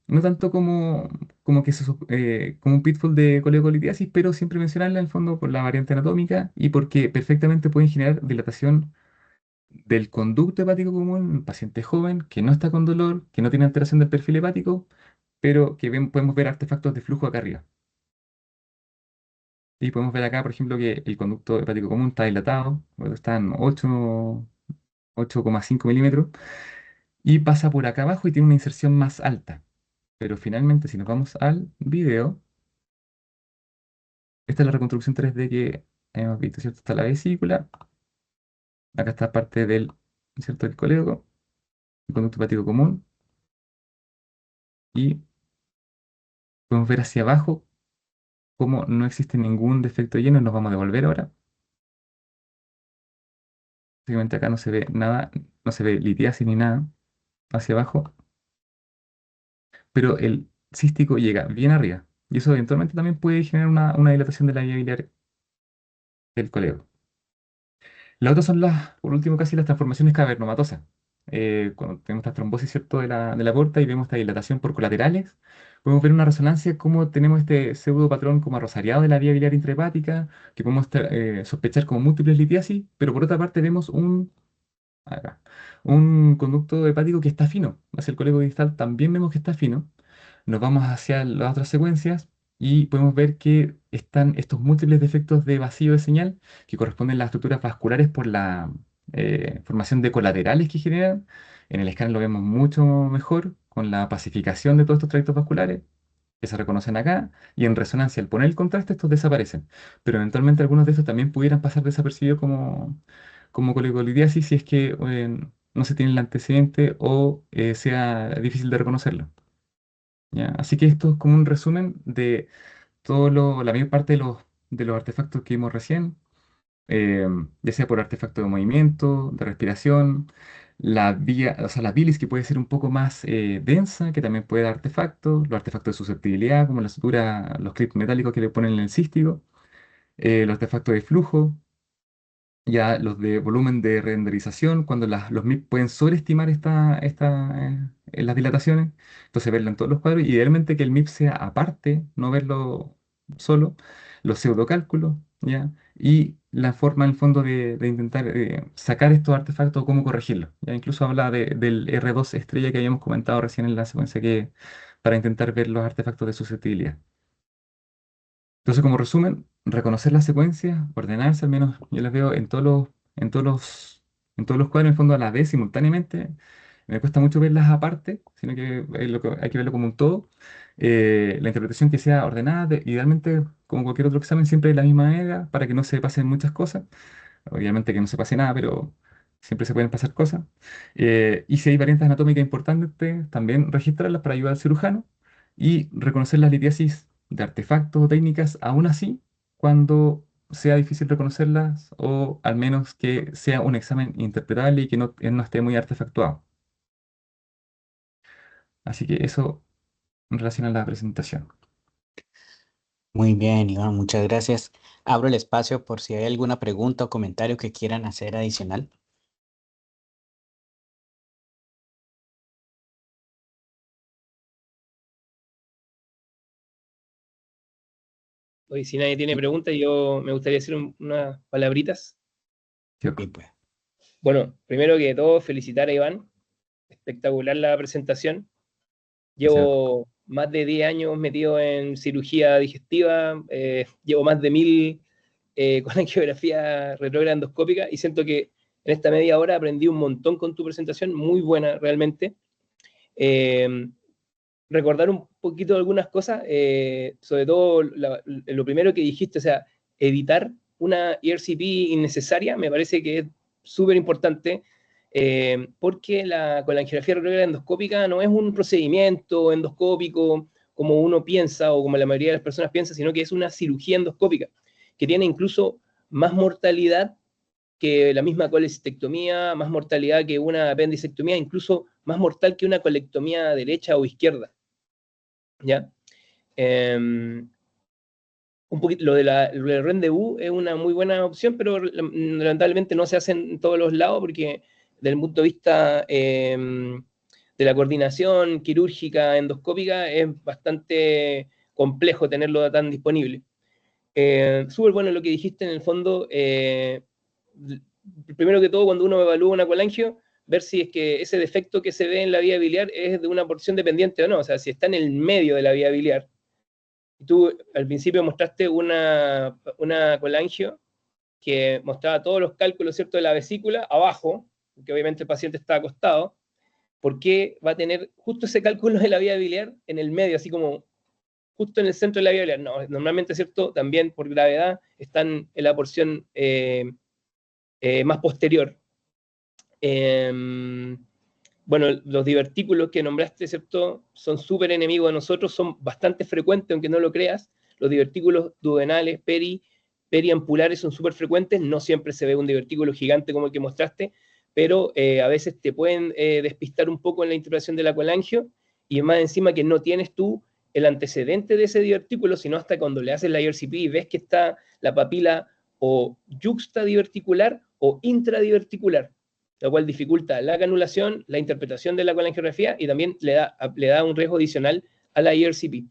no tanto como un pitfall de coledocolitiasis, pero siempre mencionarla en el fondo por la variante anatómica y porque perfectamente pueden generar dilatación del conducto hepático común en paciente joven que no está con dolor, que no tiene alteración del perfil hepático, pero que podemos ver artefactos de flujo acá arriba. Y podemos ver acá, por ejemplo, que el conducto hepático común está dilatado, bueno, está en 8,5 milímetros, y pasa por acá abajo y tiene una inserción más alta. Pero finalmente, si nos vamos al video, esta es la reconstrucción 3D que hemos visto, ¿cierto? Está la vesícula, acá está parte ¿cierto? Del colédoco, el conducto hepático común, y podemos ver hacia abajo como no existe ningún defecto lleno, nos vamos a devolver ahora. Básicamente acá no se ve nada, no se ve litiasis ni nada hacia abajo, pero el cístico llega bien arriba. Y eso eventualmente también puede generar una dilatación de la vía biliar del colédoco. Las otras son por último, casi las transformaciones cavernomatosas. Cuando tenemos esta trombosis, ¿cierto? de la aorta y vemos esta dilatación por colaterales, podemos ver una resonancia como tenemos este pseudo patrón como arrosariado de la vía biliar intrahepática, que podemos sospechar como múltiples litiasis, pero por otra parte vemos acá, un conducto hepático que está fino. Hacia el colédoco distal también vemos que está fino. Nos vamos hacia las otras secuencias y podemos ver que están estos múltiples defectos de vacío de señal que corresponden a las estructuras vasculares por la formación de colaterales que generan. En el escáner lo vemos mucho mejor con la pacificación de todos estos trayectos vasculares que se reconocen acá y en resonancia al poner el contraste estos desaparecen. Pero eventualmente algunos de estos también pudieran pasar desapercibidos como colecolidiasis si es que no se tiene el antecedente o sea difícil de reconocerlo. ¿Ya? Así que esto es como un resumen de la mayor parte de los artefactos que vimos recién, eh, ya sea por artefacto de movimiento, de respiración, o sea, la bilis que puede ser un poco más densa, que también puede dar artefactos, los artefactos de susceptibilidad, como la sutura, los clips metálicos que le ponen en el cístico, los artefactos de flujo, ya los de volumen de renderización, cuando los MIP pueden sobreestimar las dilataciones, entonces verlo en todos los cuadros, y idealmente que el MIP sea aparte, no verlo solo, los pseudocálculos, ¿ya? Y la forma en el fondo de intentar sacar estos artefactos, cómo corregirlos. Ya incluso habla del R2 estrella que habíamos comentado recién en la secuencia para intentar ver los artefactos de susceptibilidad. Entonces, como resumen, reconocer las secuencias, ordenarse, al menos yo las veo en todos los cuadros, en el fondo a la vez, simultáneamente. Me cuesta mucho verlas aparte, sino que hay que verlo como un todo. La interpretación que sea ordenada, idealmente, como cualquier otro examen, siempre de la misma manera, para que no se pasen muchas cosas. Obviamente que no se pase nada, pero siempre se pueden pasar cosas. Y si hay variantes anatómicas importantes, también registrarlas para ayudar al cirujano y reconocer las litiasis de artefactos o técnicas, aún así, cuando sea difícil reconocerlas o al menos que sea un examen interpretable y que no esté muy artefactuado. Así que eso en relación a la presentación. Muy bien, Iván, muchas gracias. Abro el espacio por si hay alguna pregunta o comentario que quieran hacer adicional. Oye, si nadie tiene preguntas, yo me gustaría decir unas palabritas. Sí, Yo- pues. Bueno, primero que todo, felicitar a Iván. Espectacular la presentación. Llevo más de 10 años metido en cirugía digestiva, llevo más de 1000 con angiografía retrógrada endoscópica y siento que en esta media hora aprendí un montón con tu presentación, muy buena realmente. Recordar un poquito algunas cosas, sobre todo lo primero que dijiste, o sea, evitar una ERCP innecesaria, me parece que es súper importante, porque con la angiografía retrógrada endoscópica no es un procedimiento endoscópico como uno piensa o como la mayoría de las personas piensa, sino que es una cirugía endoscópica, que tiene incluso más mortalidad que la misma colecistectomía, más mortalidad que una apendicectomía, incluso más mortal que una colectomía derecha o izquierda. ¿Ya? Un poquito, lo del rendezvous es una muy buena opción, pero lamentablemente no se hace en todos los lados porque desde el punto de vista de la coordinación quirúrgica endoscópica es bastante complejo tenerlo tan disponible. Súper bueno lo que dijiste en el fondo. Primero que todo, cuando uno evalúa una colangio, ver si es que ese defecto que se ve en la vía biliar es de una porción dependiente o no, o sea, si está en el medio de la vía biliar. Tú al principio mostraste una colangio que mostraba todos los cálculos, ¿cierto?, de la vesícula abajo, que obviamente el paciente está acostado. ¿Por qué va a tener justo ese cálculo de la vía biliar en el medio, así como justo en el centro de la vía biliar? No, normalmente, ¿cierto?, también por gravedad están en la porción más posterior. Bueno, los divertículos que nombraste, ¿cierto?, son súper enemigos de nosotros, son bastante frecuentes, aunque no lo creas. Los divertículos duodenales, periampulares son súper frecuentes, no siempre se ve un divertículo gigante como el que mostraste, pero a veces te pueden despistar un poco en la interpretación de la colangio, y más encima que no tienes tú el antecedente de ese divertículo, sino hasta cuando le haces la ERCP y ves que está la papila o yuxtadiverticular o intradiverticular, lo cual dificulta la canulación, la interpretación de la colangiografía y también le da un riesgo adicional a la ERCP.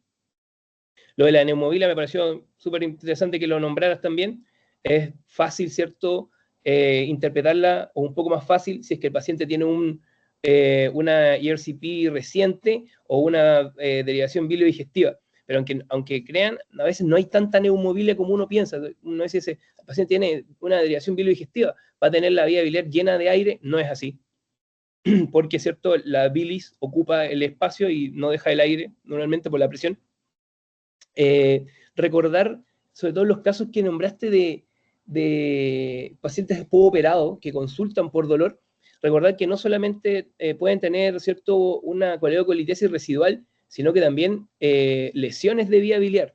Lo de la neumovila me pareció súper interesante que lo nombraras también. Es fácil, ¿cierto?, interpretarla, o un poco más fácil si es que el paciente tiene una ERCP reciente o una derivación bilio-digestiva. Pero aunque crean, a veces no hay tanta neumovila como uno piensa. Uno dice, el paciente tiene una derivación bilio-digestiva, va a tener la vía biliar llena de aire. No es así. Porque, ¿cierto?, la bilis ocupa el espacio y no deja el aire, normalmente por la presión. Recordar, sobre todo los casos que nombraste de pacientes post-operados que consultan por dolor, recordar que no solamente pueden tener, ¿cierto?, una coledocolitiasis residual, sino que también lesiones de vía biliar,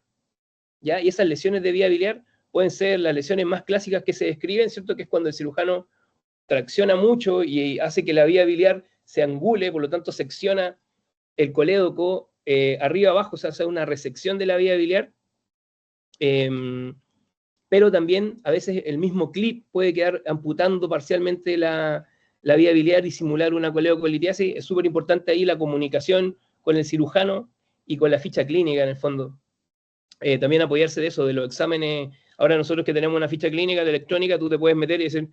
¿ya? Y esas lesiones de vía biliar pueden ser las lesiones más clásicas que se describen, ¿cierto?, que es cuando el cirujano tracciona mucho y hace que la vía biliar se angule, por lo tanto secciona el colédoco arriba abajo, o sea, hace una resección de la vía biliar, pero también a veces el mismo clip puede quedar amputando parcialmente la vía biliar y simular una coledocolitiasis. Es súper importante ahí la comunicación con el cirujano y con la ficha clínica en el fondo. También apoyarse de eso, de los exámenes. Ahora nosotros que tenemos una ficha clínica de electrónica, tú te puedes meter y decir,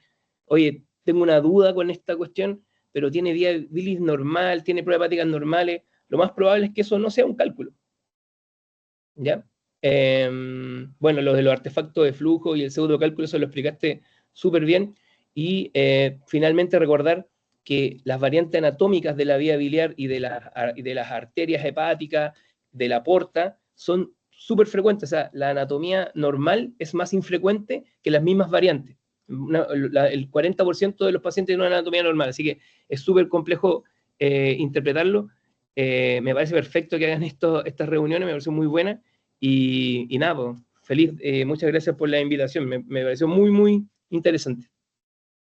oye, tengo una duda con esta cuestión, pero tiene vía bilis normal, tiene pruebas hepáticas normales. Lo más probable es que eso no sea un cálculo, ¿ya? Bueno, lo de los artefactos de flujo y el pseudocálculo, eso lo explicaste súper bien. Y finalmente recordar que las variantes anatómicas de la vía biliar y de las arterias hepáticas, de la porta, son súper frecuentes. O sea, la anatomía normal es más infrecuente que las mismas variantes. El 40% de los pacientes tienen una anatomía normal, así que es súper complejo interpretarlo. Me parece perfecto que hagan estas reuniones, me parece muy buena. Y nada, pues, feliz, muchas gracias por la invitación, me pareció muy, muy interesante.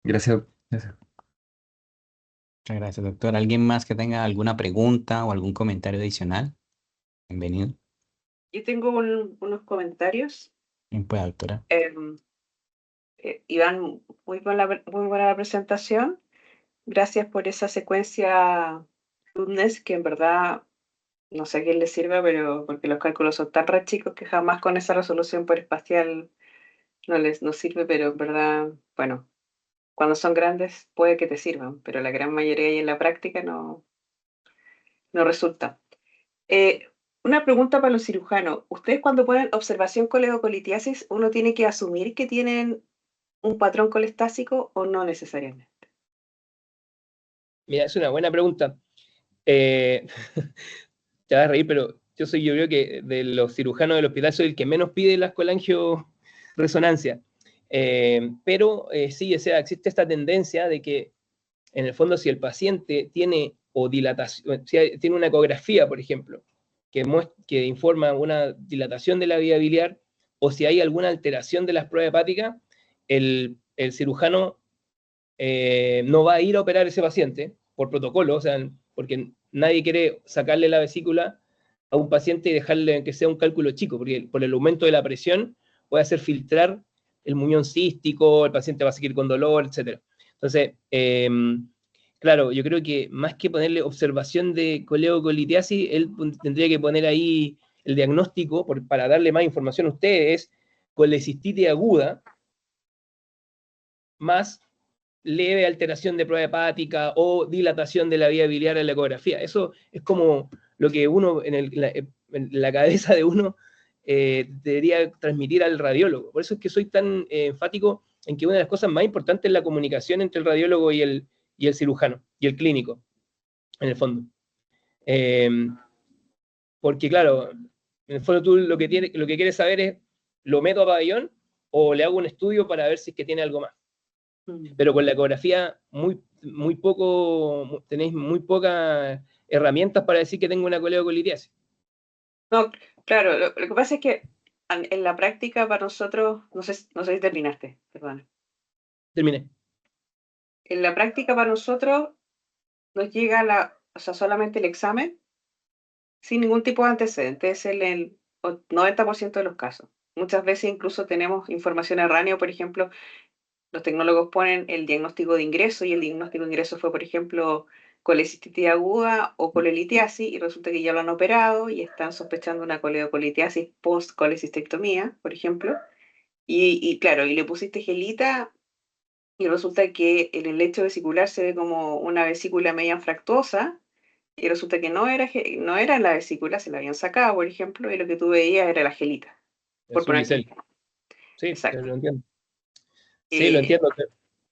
Gracias. Gracias. Muchas gracias, doctor. ¿Alguien más que tenga alguna pregunta o algún comentario adicional? Bienvenido. Yo tengo unos comentarios. Bien, pues, doctora. Iván, muy buena la presentación. Gracias por esa secuencia Goodness, que en verdad no sé a quién le sirva, pero porque los cálculos son tan re chicos que jamás con esa resolución por espacial no sirve, pero en verdad, bueno, cuando son grandes puede que te sirvan, pero la gran mayoría y en la práctica no resulta. Una pregunta para los cirujanos. ¿Ustedes cuando ponen observación coleocolitiasis, uno tiene que asumir que tienen un patrón colestásico o no necesariamente? Mira, es una buena pregunta. Te vas a reír, pero yo creo que de los cirujanos del hospital soy el que menos pide las colangioresonancias. Pero sí, o sea, existe esta tendencia de que, en el fondo, si el paciente tiene o dilatación, si tiene una ecografía, por ejemplo, que informa una dilatación de la vía biliar, o si hay alguna alteración de las pruebas hepáticas, el cirujano no va a ir a operar a ese paciente por protocolo, o sea, porque nadie quiere sacarle la vesícula a un paciente y dejarle que sea un cálculo chico, porque por el aumento de la presión puede hacer filtrar el muñón cístico, el paciente va a seguir con dolor, etc. Entonces, claro, yo creo que más que ponerle observación de coleocolitiasis, él tendría que poner ahí el diagnóstico, para darle más información a ustedes, colecistitis aguda, más leve alteración de prueba hepática o dilatación de la vía biliar en la ecografía. Eso es como lo que uno, en la cabeza de uno, debería transmitir al radiólogo. Por eso es que soy tan enfático en que una de las cosas más importantes es la comunicación entre el radiólogo y el cirujano, y el clínico, en el fondo. Porque, claro, en el fondo tú lo que quieres saber es, ¿lo meto a pabellón o le hago un estudio para ver si es que tiene algo más? Pero con la ecografía tenéis muy pocas herramientas para decir que tengo una coleocolitiasis. No, claro, lo que pasa es que en la práctica para nosotros, no sé si terminaste, perdón. Terminé. En la práctica para nosotros nos llega solamente el examen sin ningún tipo de antecedente, es el 90% de los casos. Muchas veces incluso tenemos información erránea, por ejemplo, los tecnólogos ponen el diagnóstico de ingreso y el diagnóstico de ingreso fue, por ejemplo, colecistitis aguda o colelitiasis y resulta que ya lo han operado y están sospechando una coleocolitiasis post-colecistectomía, por ejemplo. Y claro, y le pusiste gelita y resulta que en el lecho vesicular se ve como una vesícula media anfractuosa y resulta que no era la vesícula, se la habían sacado, por ejemplo, y lo que tú veías era la gelita. Por Es un poner micel. Sí, exacto. lo entiendo. Sí, lo entiendo.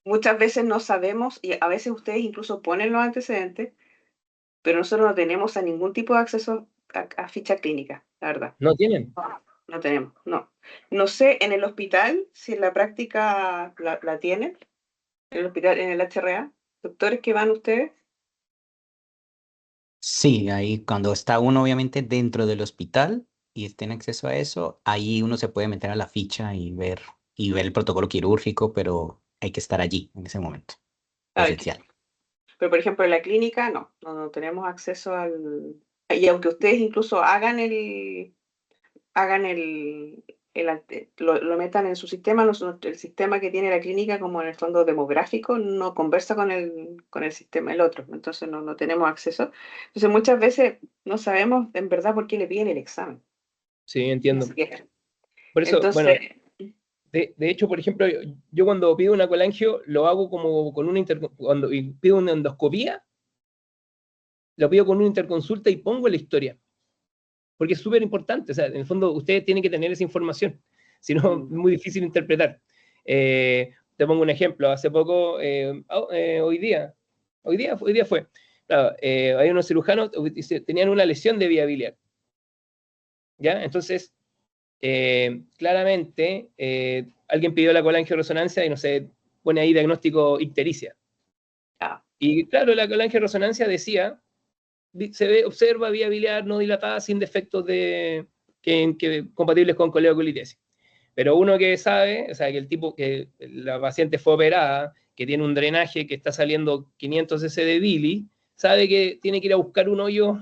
Muchas veces no sabemos, y a veces ustedes incluso ponen los antecedentes, pero nosotros no tenemos a ningún tipo de acceso a ficha clínica, la verdad. ¿No tienen? No tenemos, no. No sé en el hospital si en la práctica la tienen, en el hospital, en el HRA. ¿Doctores que van ustedes? Sí, ahí cuando está uno obviamente dentro del hospital y tiene acceso a eso, ahí uno se puede meter a la ficha y ver el protocolo quirúrgico, pero hay que estar allí en ese momento. Esencial. Pero por ejemplo en la clínica no tenemos acceso al... Y aunque ustedes incluso lo metan en su sistema, el sistema que tiene la clínica como en el fondo demográfico no conversa con el sistema, el otro, entonces no tenemos acceso. Entonces muchas veces no sabemos en verdad por qué le piden el examen. Sí, entiendo. Por eso, Entonces, bueno, de hecho, por ejemplo, yo cuando pido una colangio lo hago como con cuando pido una endoscopía, lo pido con una interconsulta y pongo la historia. Porque es súper importante, o sea, en el fondo ustedes tienen que tener esa información, si no es muy difícil interpretar. Te pongo un ejemplo, hace poco, hoy día fue, claro, hay unos cirujanos que tenían una lesión de vía biliar, ¿ya? Entonces, claramente, alguien pidió la colangioresonancia y no sé, pone ahí diagnóstico ictericia. Y claro, la colangioresonancia decía, observa vía biliar no dilatada sin defectos compatibles con coleocolitiasis. Pero uno que sabe, o sea, que el tipo, que la paciente fue operada, que tiene un drenaje que está saliendo 500 cc de bili, sabe que tiene que ir a buscar un hoyo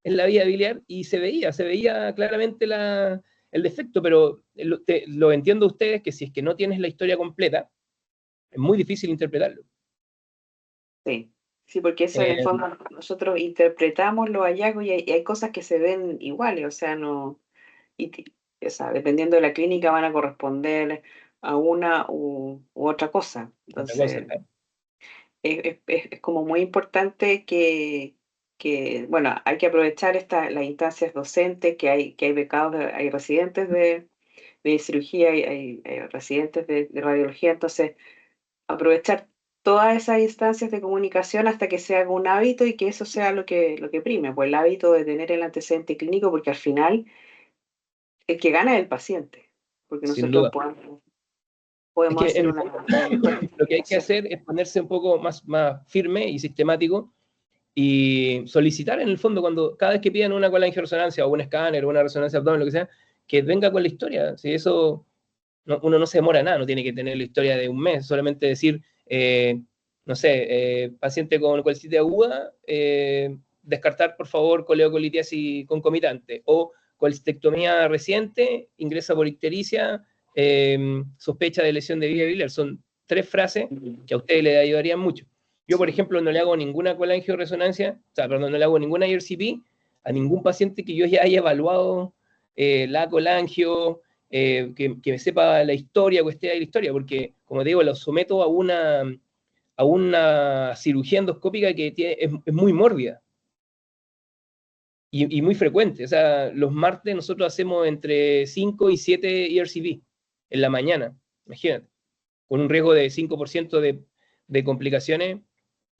en la vía biliar y se veía claramente el defecto, pero lo entiendo ustedes que si es que no tienes la historia completa, es muy difícil interpretarlo. Sí, sí, porque eso en el fondo nosotros interpretamos los hallazgos y hay cosas que se ven iguales, o sea, no, o sea, dependiendo de la clínica van a corresponder a una u otra cosa. Otra cosa, Entonces, claro. es como muy importante que, bueno, hay que aprovechar las instancias docentes, que hay becados, hay residentes de cirugía, hay residentes de radiología, entonces aprovechar todas esas instancias de comunicación hasta que se haga un hábito y que eso sea lo que prime, pues el hábito de tener el antecedente clínico, porque al final el que gana es el paciente, porque Sin nosotros duda. podemos Es que hacer en el una fondo, mejor lo que hay que investigación. hacer es ponerse un poco más firme y sistemático y solicitar en el fondo, cada vez que pidan una colangioresonancia o un escáner o una resonancia abdomen, lo que sea, que venga con la historia. Si eso, uno no se demora nada, no tiene que tener la historia de un mes, solamente decir, no sé, paciente con colecitis aguda, descartar por favor coleocolitiasis concomitante, o colecistectomía reciente, ingresa por ictericia, sospecha de lesión de vía biliar. Son 3 frases que a ustedes les ayudarían mucho. Yo, por ejemplo, no le hago ninguna colangioresonancia, o sea, perdón, no le hago ninguna IRCP a ningún paciente que yo ya haya evaluado la colangio, que me sepa la historia, que esté ahí la historia, porque, como te digo, lo someto a una cirugía endoscópica que es muy mórbida y muy frecuente. O sea, los martes nosotros hacemos entre 5 y 7 ERCP en la mañana, imagínate, con un riesgo de 5% de complicaciones,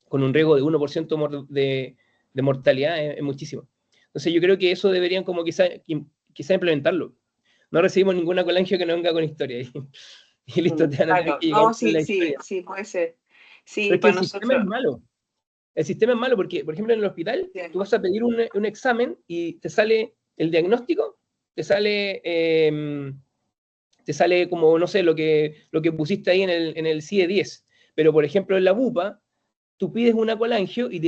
con un riesgo de 1% de mortalidad, es muchísimo. Entonces yo creo que eso deberían como quizá implementarlo. No recibimos ninguna colangio que no venga con historia. Y listo, te van a tener Claro, que llegar no, con la sí, historia. puede ser. Sí, Pero es que para el sistema es nosotros. malo. El sistema es malo porque, por ejemplo, en el hospital, Sí. tú vas a pedir un examen y te sale el diagnóstico, te sale como, no sé, lo que pusiste ahí en el CIE 10. Pero, por ejemplo, en la BUPA, tú pides una colangio y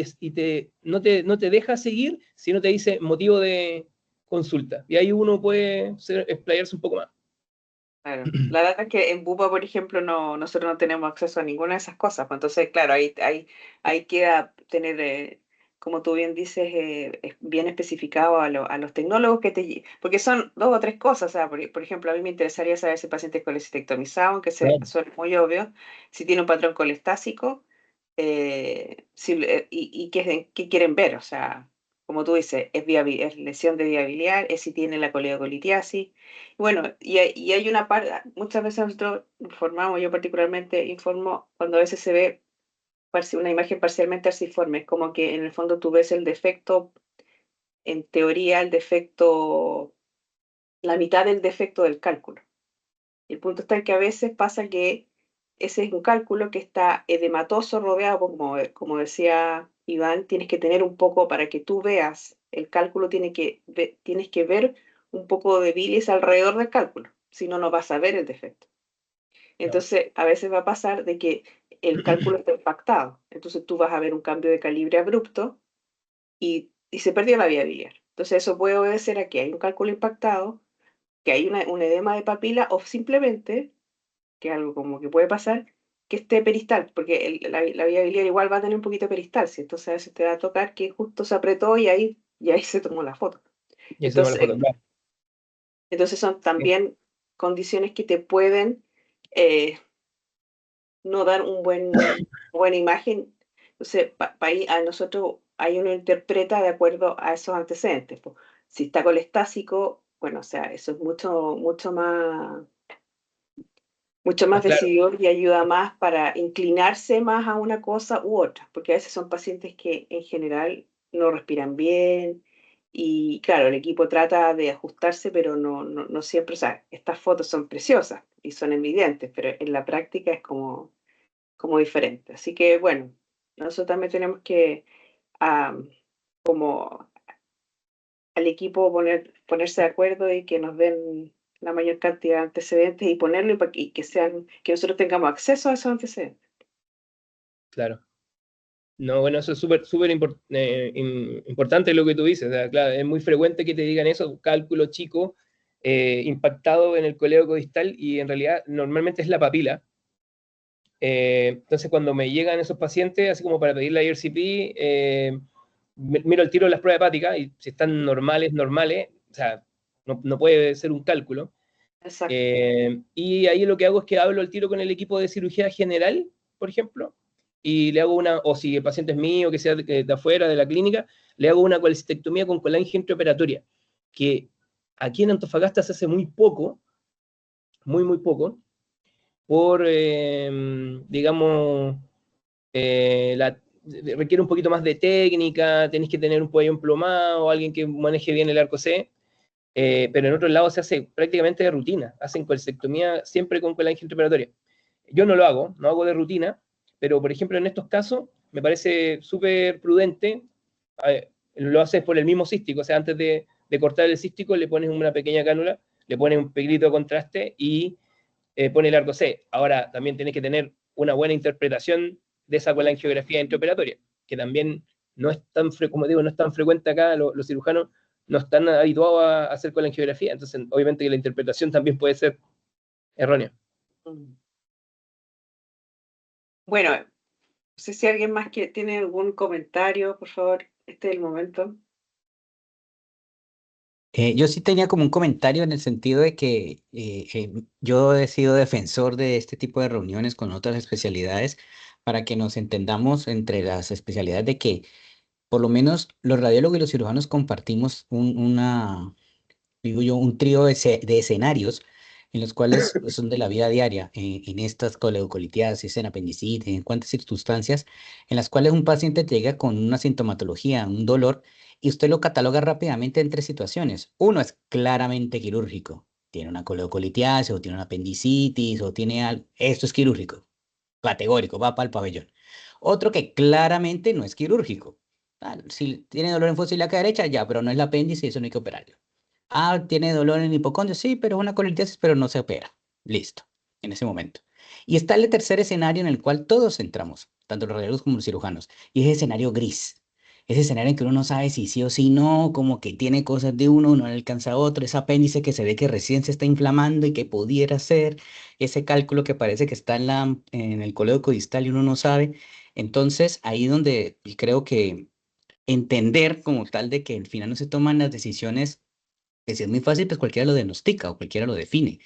no te deja seguir si no te dice motivo de consulta. Y ahí uno puede explayarse un poco más. Claro. La verdad es que en Bupa, por ejemplo, nosotros no tenemos acceso a ninguna de esas cosas, pues entonces, claro, ahí queda tener, como tú bien dices, bien especificado a los tecnólogos porque son 2 o 3 cosas, o sea, por ejemplo, a mí me interesaría saber si el paciente es colecistectomizado, aunque Claro. suena muy obvio, si tiene un patrón colestásico, y qué quieren ver, o sea, como tú dices, es lesión de vía biliar, es si tiene la coleocolitiasis. Bueno, y hay una parte, muchas veces nosotros informamos, yo particularmente informo cuando a veces se ve una imagen parcialmente arciforme, es como que en el fondo tú ves el defecto, en teoría el defecto, la mitad del defecto del cálculo. El punto está en que a veces pasa que ese es un cálculo que está edematoso, rodeado, como decía Iván, tienes que tener un poco, para que tú veas el cálculo, tienes que ver un poco de bilis alrededor del cálculo, si no, no vas a ver el defecto. Entonces, a veces va a pasar de que el cálculo está impactado, entonces tú vas a ver un cambio de calibre abrupto y se perdió la vía biliar. Entonces, eso puede obedecer a que hay un cálculo impactado, que hay un edema de papila o simplemente que es algo como que puede pasar, que esté peristal, porque la vía biliar igual va a tener un poquito de peristalsis, entonces a veces te va a tocar que justo se apretó y ahí se tomó la foto. Y eso toma la Entonces, foto, claro. entonces son también condiciones que te pueden no dar buena imagen. Entonces, a nosotros ahí uno interpreta de acuerdo a esos antecedentes. Pues. Si está colestásico, bueno, o sea, eso es mucho más Más claro. decididor y ayuda más para inclinarse más a una cosa u otra, porque a veces son pacientes que en general no respiran bien y claro, el equipo trata de ajustarse, pero no siempre, o sea, estas fotos son preciosas y son evidentes, pero en la práctica es como diferente. Así que bueno, nosotros también tenemos que, como al equipo ponerse de acuerdo y que nos den la mayor cantidad de antecedentes y ponerlo y que nosotros tengamos acceso a esos antecedentes. Claro. No, bueno, eso es súper importante lo que tú dices. O sea, claro, es muy frecuente que te digan eso, cálculo chico, impactado en el coleo codistal, y en realidad normalmente es la papila. Entonces, cuando me llegan esos pacientes, así como para pedir la IRCP, miro el tiro de las pruebas hepáticas, y si están normales, o sea, no puede ser un cálculo. Exacto. Y ahí lo que hago es que hablo al tiro con el equipo de cirugía general, por ejemplo, y le hago o si el paciente es mío, que sea de afuera de la clínica, le hago una colecistectomía con colágeno intraoperatoria, que aquí en Antofagasta se hace muy poco, muy poco, por, digamos, requiere un poquito más de técnica, tenéis que tener un cuello emplomado, alguien que maneje bien el arco C, pero en otros lados se hace prácticamente de rutina, hacen colecistectomía siempre con colágeno intraoperatoria. Yo no lo hago, no hago de rutina, pero por ejemplo en estos casos me parece súper prudente, lo haces por el mismo cístico, o sea, antes de cortar el cístico le pones una pequeña cánula, le pones un pegrito de contraste y pone el arco C. Ahora también tienes que tener una buena interpretación de esa colangiografía intraoperatoria, que también no es tan, como digo, no es tan frecuente acá, los cirujanos no están habituados a hacer colangiografía, entonces obviamente que la interpretación también puede ser errónea. Bueno, no sé si alguien más que tiene algún comentario, por favor, este es el momento. Yo sí tenía como un comentario en el sentido de que yo he sido defensor de este tipo de reuniones con otras especialidades para que nos entendamos entre las especialidades de que por lo menos los radiólogos y los cirujanos compartimos digo yo, un trío de escenarios en los cuales son de la vida diaria, en estas coleocolitiasis, en apendicitis, en cuantas circunstancias, en las cuales un paciente llega con una sintomatología, un dolor, y usted lo cataloga rápidamente en tres situaciones. Uno es claramente quirúrgico, tiene una coleocolitiasis, o tiene una apendicitis, o tiene algo, esto es quirúrgico, categórico, va para el pabellón. Otro que claramente no es quirúrgico. Si tiene dolor en fosa ilíaca derecha, ya, pero no es el apéndice, eso no hay que operarlo. Ah, tiene dolor en hipocondrio, sí, pero es una colitiasis, pero no se opera. Listo, en ese momento. Y está el tercer escenario en el cual todos entramos, tanto los radiólogos como los cirujanos, y es el escenario gris. Ese escenario en que uno no sabe si sí o si no, como que tiene cosas de uno no le alcanza a otro, ese apéndice que se ve que recién se está inflamando y que pudiera ser, ese cálculo que parece que está en el colédoco distal y uno no sabe. Entonces, ahí donde creo que entender como tal de que al final no se toman las decisiones, que si es muy fácil, pues cualquiera lo diagnostica o cualquiera lo define.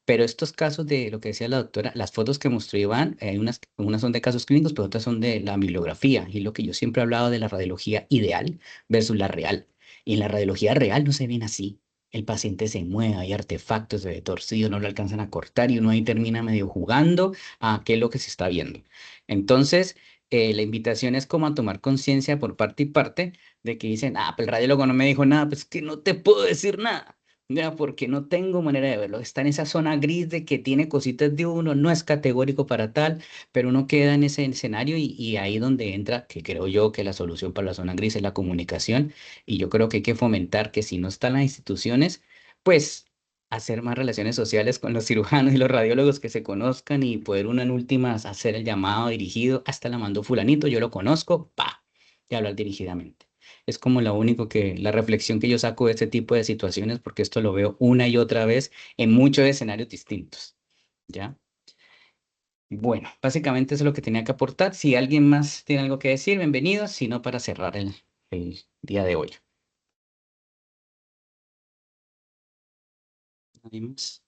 Pero estos casos de lo que decía la doctora, las fotos que mostró Iván, hay unas son de casos clínicos, pero otras son de la bibliografía. Y lo que yo siempre he hablado de la radiología ideal versus la real. Y en la radiología real no se ven así. El paciente se mueve, hay artefactos, se ve torcido, no lo alcanzan a cortar y uno ahí termina medio jugando a qué es lo que se está viendo. Entonces, la invitación es como a tomar conciencia por parte y parte de que dicen, ah, pues el radiólogo no me dijo nada, pues que no te puedo decir nada. Ya, porque no tengo manera de verlo. Está en esa zona gris de que tiene cositas de uno, no es categórico para tal, pero uno queda en ese escenario y ahí donde entra, que creo yo que la solución para la zona gris es la comunicación. Y yo creo que hay que fomentar que si no están las instituciones, pues hacer más relaciones sociales con los cirujanos y los radiólogos que se conozcan y poder una en últimas hacer el llamado dirigido, hasta la mandó fulanito, yo lo conozco, pa, y hablar dirigidamente. Es como la reflexión que yo saco de este tipo de situaciones, porque esto lo veo una y otra vez en muchos escenarios distintos, ¿ya? Bueno, básicamente eso es lo que tenía que aportar. Si alguien más tiene algo que decir, bienvenidos, si no, para cerrar el día de hoy. ¿Nadie más?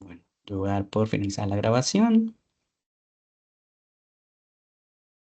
Bueno, yo voy a dar por finalizar la grabación.